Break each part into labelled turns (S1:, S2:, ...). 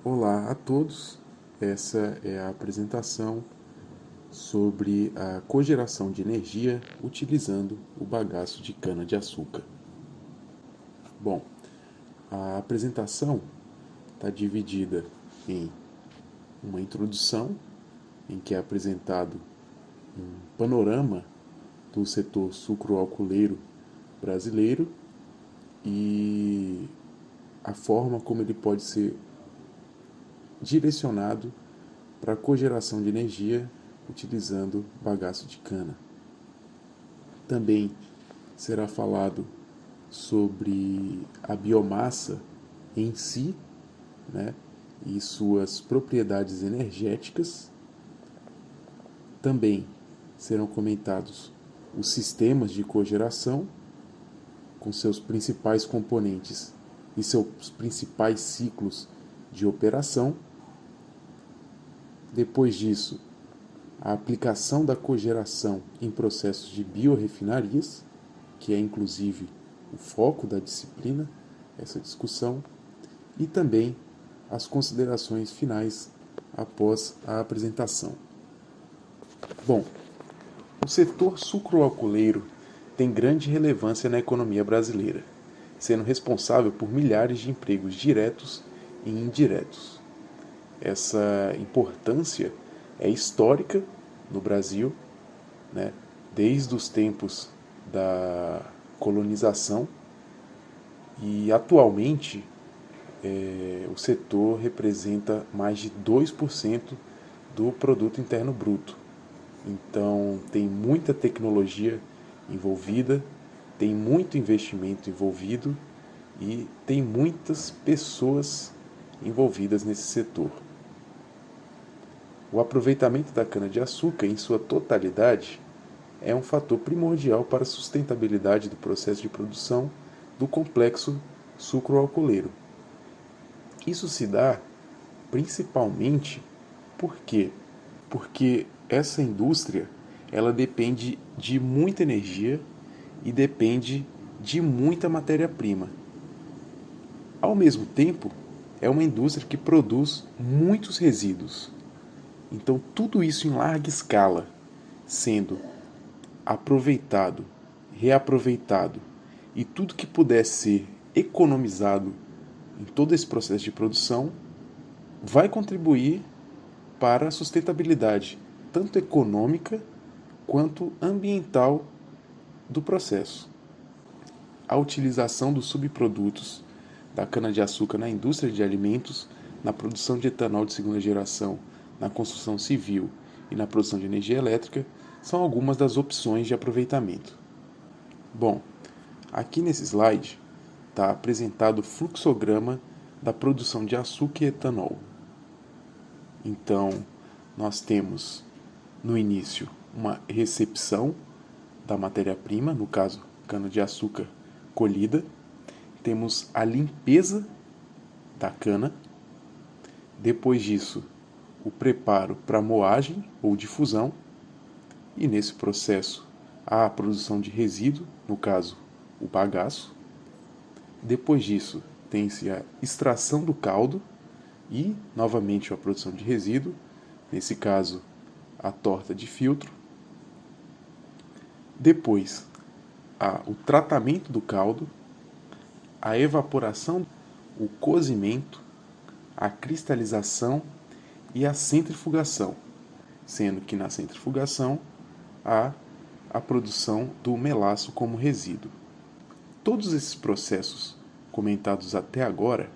S1: Olá a todos, essa é a apresentação sobre a cogeração de energia utilizando o bagaço de cana-de-açúcar. Bom, a apresentação está dividida em uma introdução, em que é apresentado um panorama do setor sucroalcooleiro brasileiro e a forma como ele pode ser direcionado para a cogeração de energia utilizando bagaço de cana. Também será falado sobre a biomassa em si, né, e suas propriedades energéticas. Também serão comentados os sistemas de cogeração, com seus principais componentes e seus principais ciclos de operação. Depois disso, a aplicação da cogeração em processos de biorrefinarias, que é inclusive o foco da disciplina, essa discussão, e também as considerações finais após a apresentação. Bom, o setor sucroalcooleiro tem grande relevância na economia brasileira, sendo responsável por milhares de empregos diretos e indiretos. Essa importância é histórica no Brasil, né, desde os tempos da colonização, e atualmente o setor representa mais de 2% do produto interno bruto. Então tem muita tecnologia envolvida, tem muito investimento envolvido e tem muitas pessoas envolvidas nesse setor. O aproveitamento da cana-de-açúcar em sua totalidade é um fator primordial para a sustentabilidade do processo de produção do complexo sucroalcooleiro. Isso se dá principalmente por quê? Porque essa indústria ela depende de muita energia e depende de muita matéria-prima. Ao mesmo tempo, é uma indústria que produz muitos resíduos. Então, tudo isso em larga escala, sendo aproveitado, reaproveitado e tudo que puder ser economizado em todo esse processo de produção, vai contribuir para a sustentabilidade, tanto econômica quanto ambiental do processo. A utilização dos subprodutos da cana-de-açúcar na indústria de alimentos, na produção de etanol de segunda geração, na construção civil e na produção de energia elétrica são algumas das opções de aproveitamento. Bom, aqui nesse slide está apresentado o fluxograma da produção de açúcar e etanol. Então, nós temos no início uma recepção da matéria-prima, no caso, cana-de-açúcar colhida. Temos a limpeza da cana. Depois disso, o preparo para moagem ou difusão. E nesse processo, há a produção de resíduo, no caso, o bagaço. Depois disso, tem-se a extração do caldo e, novamente, a produção de resíduo, nesse caso, a torta de filtro. Depois, há o tratamento do caldo, a evaporação, o cozimento, a cristalização e a centrifugação, sendo que na centrifugação há a produção do melaço como resíduo. Todos esses processos comentados até agora,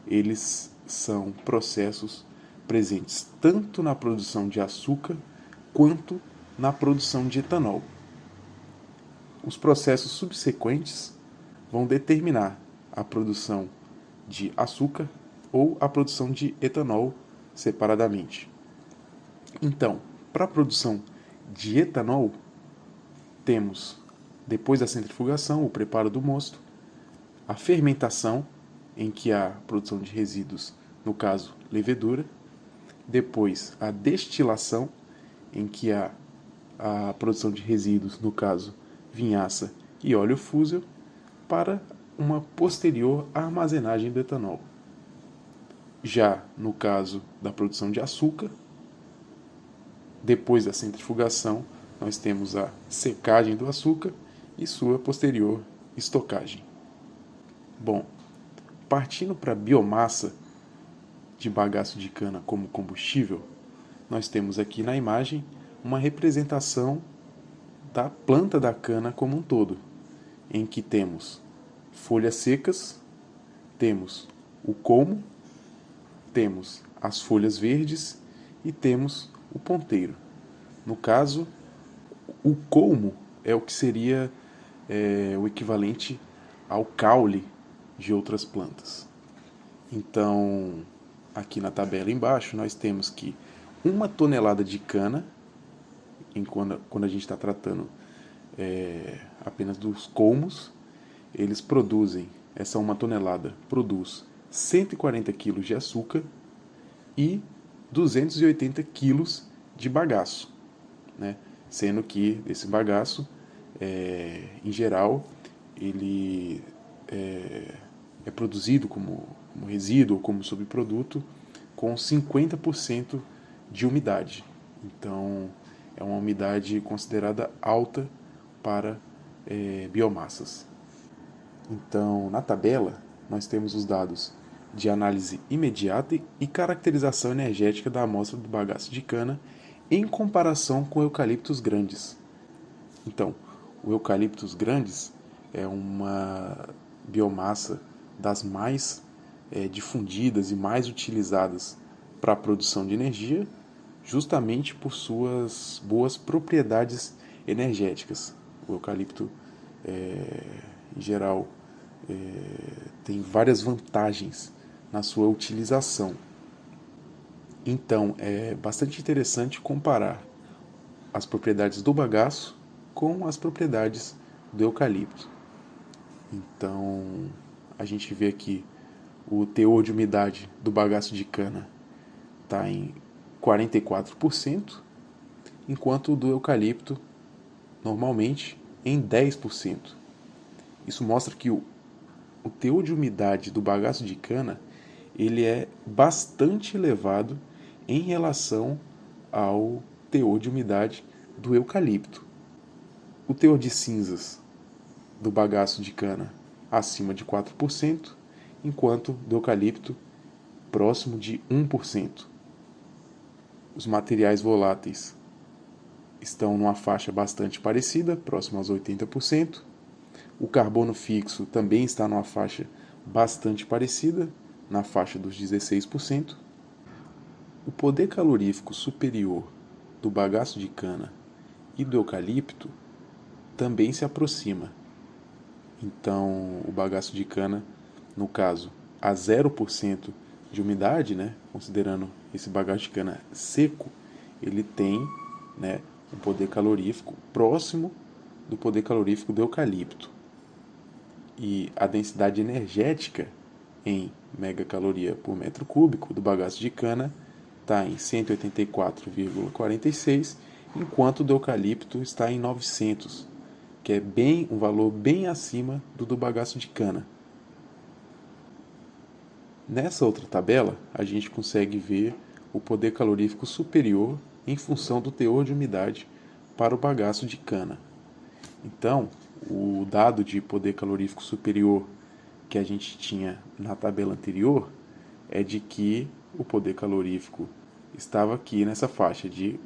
S1: eles são processos presentes tanto na produção de açúcar quanto na produção de etanol. Os processos subsequentes vão determinar a produção de açúcar ou a produção de etanol separadamente. Então, para a produção de etanol, temos, depois da centrifugação, o preparo do mosto, a fermentação, em que há produção de resíduos, no caso, levedura, depois a destilação, em que há a produção de resíduos, no caso, vinhaça e óleo fúsel, para uma posterior armazenagem do etanol. Já no caso da produção de açúcar, depois da centrifugação, nós temos a secagem do açúcar e sua posterior estocagem. Bom, partindo para a biomassa de bagaço de cana como combustível, nós temos aqui na imagem uma representação da planta da cana como um todo, em que temos folhas secas, temos o colmo, temos as folhas verdes e temos o ponteiro. No caso, o colmo é o que seria o equivalente ao caule de outras plantas. Então, aqui na tabela embaixo, nós temos que 1 tonelada de cana, quando a gente está tratando apenas dos colmos, eles produzem, essa 1 tonelada produz 140 kg de açúcar e 280 kg de bagaço, né? Sendo que esse bagaço, em geral, ele é produzido como resíduo ou como subproduto com 50% de umidade. Então, é uma umidade considerada alta para biomassas. Então, na tabela, nós temos os dados de análise imediata e caracterização energética da amostra do bagaço de cana em comparação com eucaliptos grandes. Então, o eucaliptos grandes é uma biomassa das mais difundidas e mais utilizadas para a produção de energia, justamente por suas boas propriedades energéticas. O eucalipto, em geral, tem várias vantagens na sua utilização. Então, é bastante interessante comparar as propriedades do bagaço com as propriedades do eucalipto. Então, a gente vê aqui o teor de umidade do bagaço de cana está em 44%, enquanto o do eucalipto, normalmente, em 10%. Isso mostra que o teor de umidade do bagaço de cana ele é bastante elevado em relação ao teor de umidade do eucalipto. O teor de cinzas do bagaço de cana acima de 4%, enquanto do eucalipto próximo de 1%. Os materiais voláteis estão numa faixa bastante parecida, próximo aos 80%. O carbono fixo também está numa faixa bastante parecida, na faixa dos 16%. O poder calorífico superior do bagaço de cana e do eucalipto também se aproxima. Então, o bagaço de cana, no caso, a 0% de umidade, né, considerando esse bagaço de cana seco, ele tem, né, um poder calorífico próximo do poder calorífico do eucalipto. E a densidade energética em megacaloria por metro cúbico do bagaço de cana está em 184,46, enquanto o do eucalipto está em 900, que é um valor bem acima do bagaço de cana. Nessa outra tabela, a gente consegue ver o poder calorífico superior em função do teor de umidade para o bagaço de cana. Então, o dado de poder calorífico superior que a gente tinha na tabela anterior é de que o poder calorífico estava aqui nessa faixa de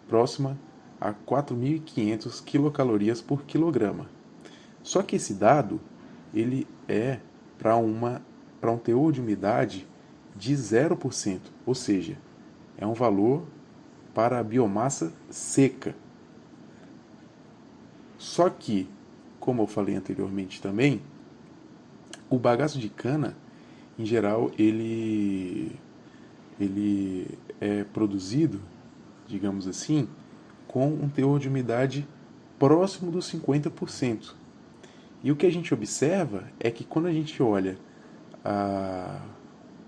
S1: próxima a 4.500 quilocalorias por quilograma. Só que esse dado ele é para um teor de umidade de 0%, ou seja, é um valor para a biomassa seca. Só que, como eu falei anteriormente também, o bagaço de cana, em geral, ele é produzido, digamos assim, com um teor de umidade próximo dos 50%. E o que a gente observa é que quando a gente olha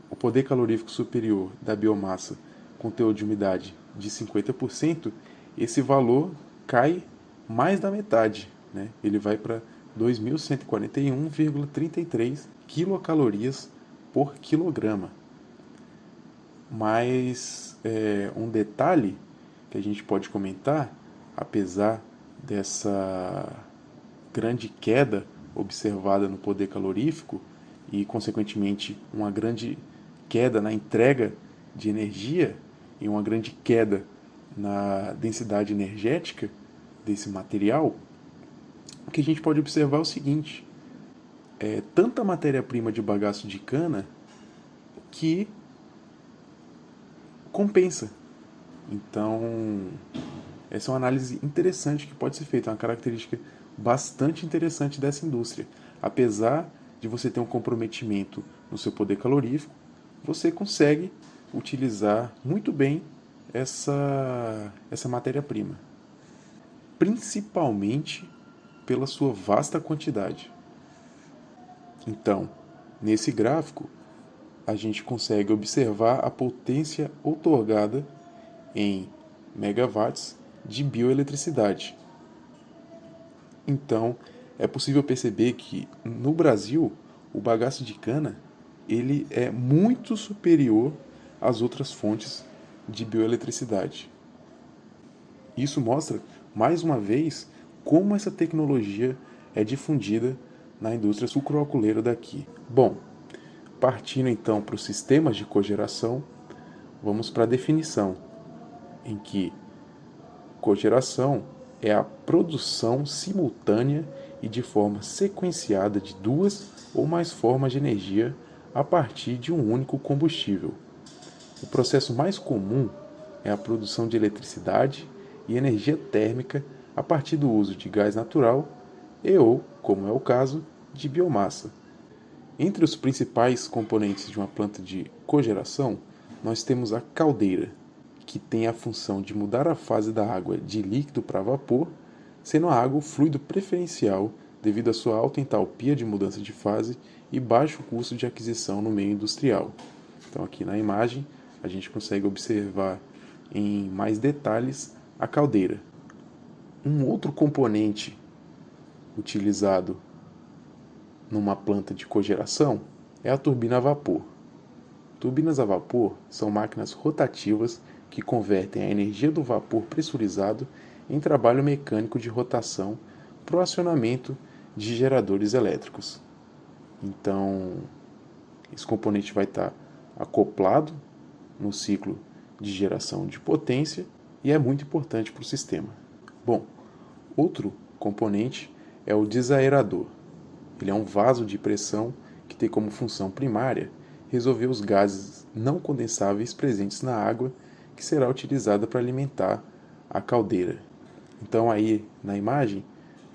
S1: o poder calorífico superior da biomassa com teor de umidade de 50%, esse valor cai mais da metade, né? Ele vai para 2.141,33 quilocalorias por quilograma. Mas um detalhe que a gente pode comentar, apesar dessa grande queda observada no poder calorífico e, consequentemente, uma grande queda na entrega de energia e uma grande queda na densidade energética desse material, o que a gente pode observar é o seguinte: tanta matéria-prima de bagaço de cana que compensa. Então, essa é uma análise interessante que pode ser feita, uma característica bastante interessante dessa indústria. Apesar de você ter um comprometimento no seu poder calorífico, você consegue utilizar muito bem essa matéria-prima, principalmente pela sua vasta quantidade. Então, nesse gráfico, a gente consegue observar a potência outorgada em megawatts de bioeletricidade. Então, é possível perceber que no Brasil o bagaço de cana ele é muito superior às outras fontes de bioeletricidade. Isso mostra, mais uma vez, como essa tecnologia é difundida na indústria sucroalcooleira daqui. Bom, partindo então para os sistemas de cogeração, vamos para a definição, em que cogeração é a produção simultânea e de forma sequenciada de duas ou mais formas de energia a partir de um único combustível. O processo mais comum é a produção de eletricidade e energia térmica a partir do uso de gás natural e ou, como é o caso, de biomassa. Entre os principais componentes de uma planta de cogeração, nós temos a caldeira, que tem a função de mudar a fase da água de líquido para vapor, sendo a água o fluido preferencial devido à sua alta entalpia de mudança de fase e baixo custo de aquisição no meio industrial. Então aqui na imagem a gente consegue observar em mais detalhes a caldeira. Um outro componente utilizado numa planta de cogeração é a turbina a vapor. Turbinas a vapor são máquinas rotativas que convertem a energia do vapor pressurizado em trabalho mecânico de rotação para o acionamento de geradores elétricos. Então, esse componente vai estar acoplado no ciclo de geração de potência e é muito importante para o sistema. Bom, outro componente é o desaerador. Ele é um vaso de pressão que tem como função primária resolver os gases não condensáveis presentes na água que será utilizada para alimentar a caldeira. Então aí na imagem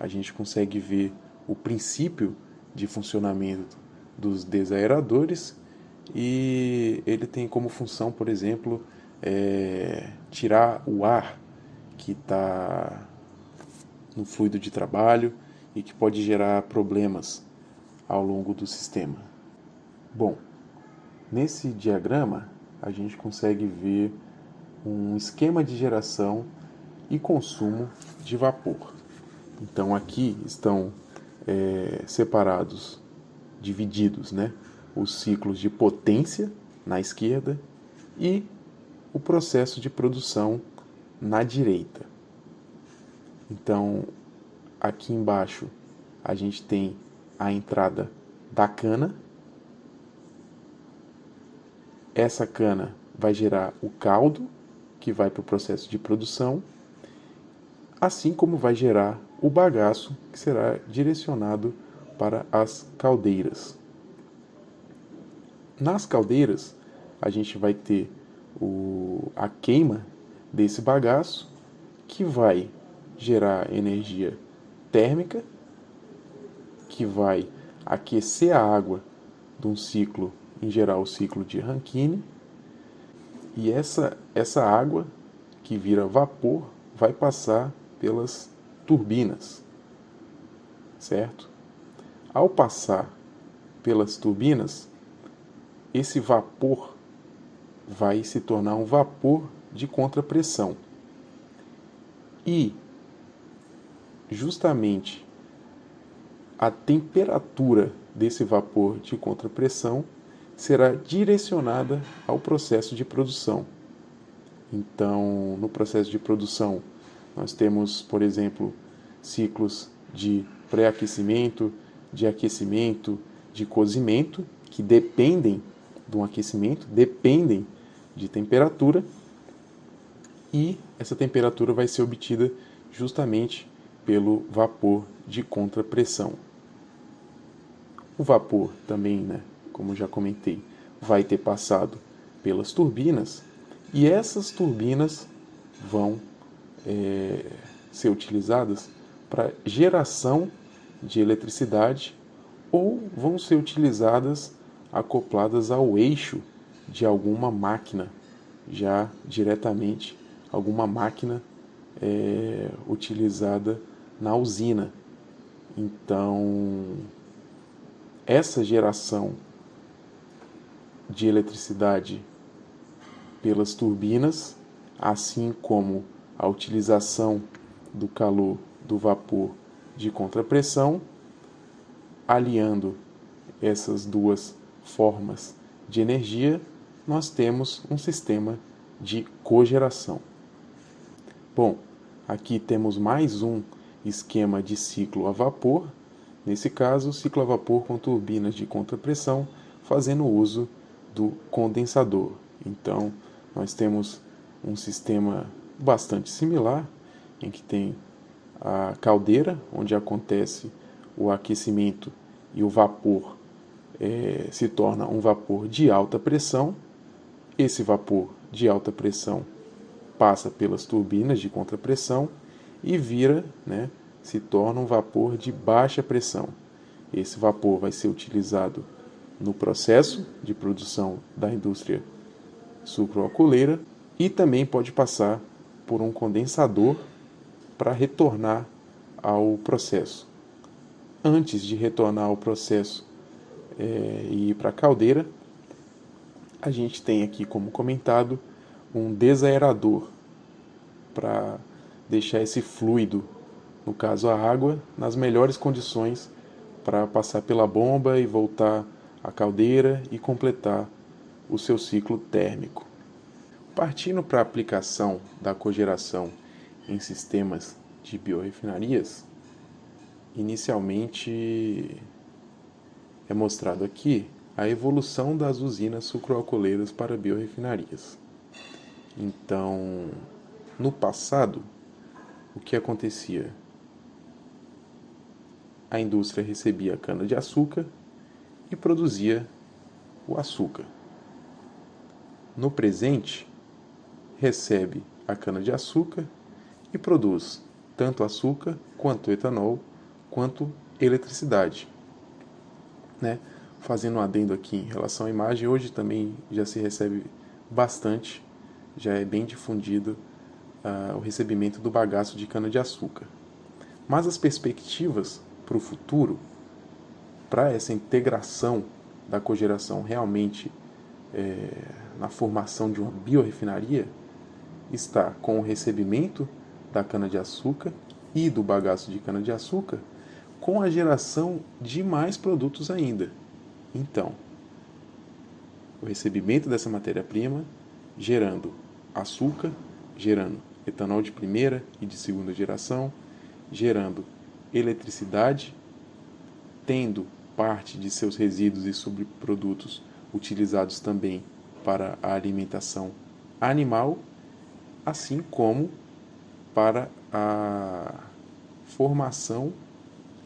S1: a gente consegue ver o princípio de funcionamento dos desaeradores e ele tem como função, por exemplo, tirar o ar que está no fluido de trabalho e que pode gerar problemas ao longo do sistema. Bom, nesse diagrama a gente consegue ver um esquema de geração e consumo de vapor. Então aqui estão separados, divididos, os ciclos de potência na esquerda e o processo de produção na direita. Então, aqui embaixo a gente tem a entrada da cana. Essa cana vai gerar o caldo, que vai para o processo de produção, assim como vai gerar o bagaço, que será direcionado para as caldeiras. Nas caldeiras, a gente vai ter a queima desse bagaço, que vai gerar energia térmica, que vai aquecer a água de um ciclo, em geral o ciclo de Rankine, e essa água que vira vapor vai passar pelas turbinas, certo? Ao passar pelas turbinas, esse vapor vai se tornar um vapor de contrapressão. E justamente a temperatura desse vapor de contrapressão será direcionada ao processo de produção. Então, no processo de produção, nós temos, por exemplo, ciclos de pré-aquecimento, de aquecimento, de cozimento, que dependem do aquecimento, dependem de temperatura, e essa temperatura vai ser obtida justamente pelo vapor de contrapressão. O vapor também, né, como já comentei, vai ter passado pelas turbinas, e essas turbinas vão ser utilizadas para geração de eletricidade ou vão ser utilizadas acopladas ao eixo de alguma máquina, já diretamente alguma máquina utilizada na usina. Então, essa geração de eletricidade pelas turbinas, assim como a utilização do calor do vapor de contrapressão, aliando essas duas formas de energia, nós temos um sistema de cogeração. Bom, aqui temos mais um esquema de ciclo a vapor, nesse caso, ciclo a vapor com turbinas de contrapressão, fazendo uso do condensador. Então, nós temos um sistema bastante similar, em que tem a caldeira, onde acontece o aquecimento e o vapor se torna um vapor de alta pressão. Esse vapor de alta pressão passa pelas turbinas de contrapressão e se torna um vapor de baixa pressão. Esse vapor vai ser utilizado no processo de produção da indústria sucroalcooleira e também pode passar por um condensador para retornar ao processo. Antes de retornar ao processo e ir para a caldeira, a gente tem aqui, como comentado, um desaerador para deixar esse fluido, no caso a água, nas melhores condições para passar pela bomba e voltar à caldeira e completar o seu ciclo térmico. Partindo para a aplicação da cogeração em sistemas de biorrefinarias, inicialmente é mostrado aqui a evolução das usinas sucroalcooleiras para biorrefinarias. Então, no passado, o que acontecia? A indústria recebia a cana-de-açúcar e produzia o açúcar. No presente, recebe a cana-de-açúcar e produz tanto açúcar, quanto etanol, quanto eletricidade. Fazendo um adendo aqui em relação à imagem, hoje também já se recebe bastante, já é bem difundido o recebimento do bagaço de cana-de-açúcar. Mas as perspectivas para o futuro, para essa integração da cogeração realmente na formação de uma biorrefinaria, está com o recebimento da cana-de-açúcar e do bagaço de cana-de-açúcar, com a geração de mais produtos ainda. Então, o recebimento dessa matéria-prima, gerando açúcar, gerando etanol de primeira e de segunda geração, gerando eletricidade, tendo parte de seus resíduos e subprodutos utilizados também para a alimentação animal, assim como para a formação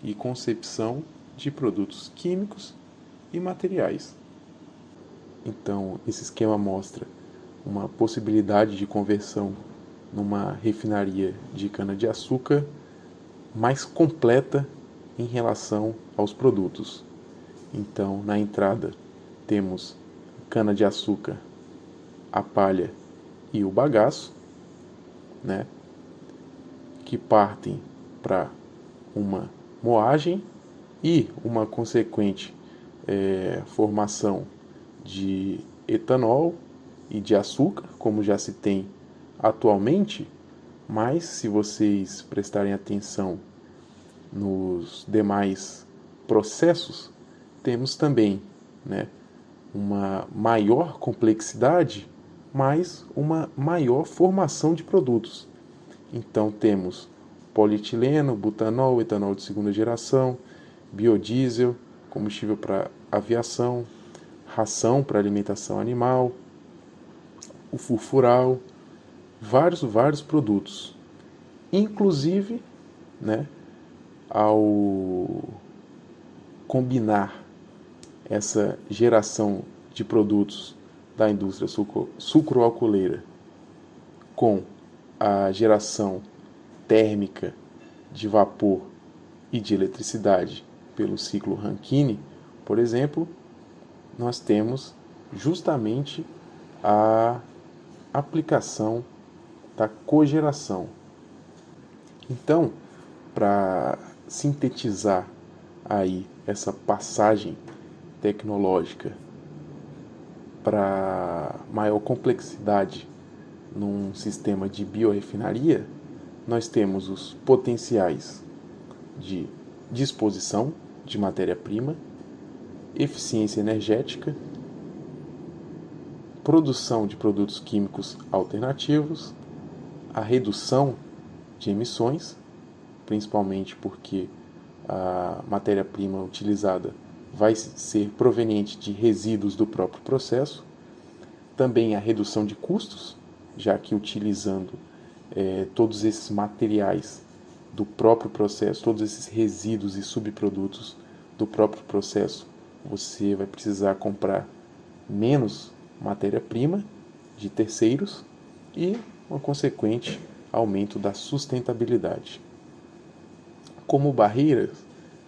S1: e concepção de produtos químicos e materiais. Então, esse esquema mostra uma possibilidade de conversão numa refinaria de cana-de-açúcar mais completa em relação aos produtos. Então, na entrada, temos cana-de-açúcar, a palha e o bagaço, que partem para uma moagem e uma consequente formação de etanol e de açúcar, como já se tem atualmente, mas se vocês prestarem atenção nos demais processos, temos também uma maior complexidade, mas uma maior formação de produtos. Então temos polietileno, butanol, etanol de segunda geração, biodiesel, combustível para aviação, ração para alimentação animal, o furfural, vários produtos. Inclusive, né, ao combinar essa geração de produtos da indústria sucroalcooleira com a geração térmica de vapor e de eletricidade pelo ciclo Rankine, por exemplo, nós temos justamente a aplicação da cogeração. Então, para sintetizar aí essa passagem tecnológica para maior complexidade num sistema de biorefinaria, nós temos os potenciais de disposição de matéria-prima, eficiência energética, produção de produtos químicos alternativos, a redução de emissões, principalmente porque a matéria-prima utilizada vai ser proveniente de resíduos do próprio processo, também a redução de custos, já que utilizando todos esses materiais do próprio processo, todos esses resíduos e subprodutos do próprio processo, você vai precisar comprar menos matéria-prima de terceiros e um consequente aumento da sustentabilidade. Como barreiras,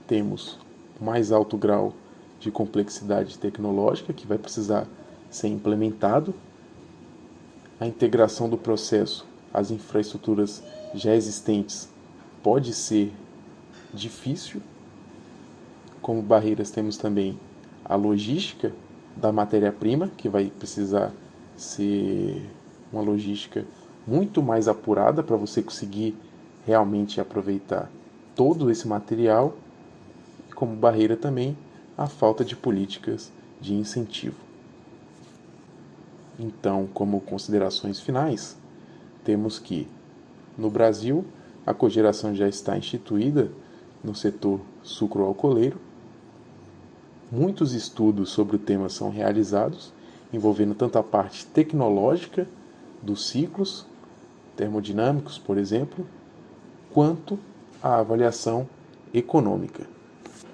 S1: temos o mais alto grau de complexidade tecnológica que vai precisar ser implementado, a integração do processo às infraestruturas já existentes pode ser difícil. Como barreiras temos também a logística da matéria-prima, que vai precisar ser uma logística muito mais apurada para você conseguir realmente aproveitar todo esse material. E como barreira também a falta de políticas de incentivo. Então, como considerações finais, temos que, no Brasil, a cogeração já está instituída no setor sucroalcooleiro. Muitos estudos sobre o tema são realizados, envolvendo tanto a parte tecnológica dos ciclos termodinâmicos, por exemplo, quanto a avaliação econômica.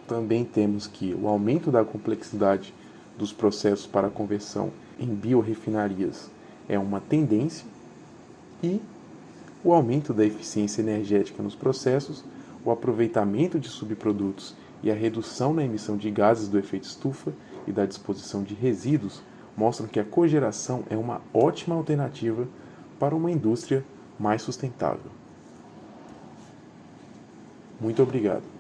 S1: Também temos que o aumento da complexidade dos processos para a conversão em biorrefinarias é uma tendência e o aumento da eficiência energética nos processos, o aproveitamento de subprodutos e a redução na emissão de gases do efeito estufa e da disposição de resíduos mostram que a cogeração é uma ótima alternativa para uma indústria mais sustentável. Muito obrigado.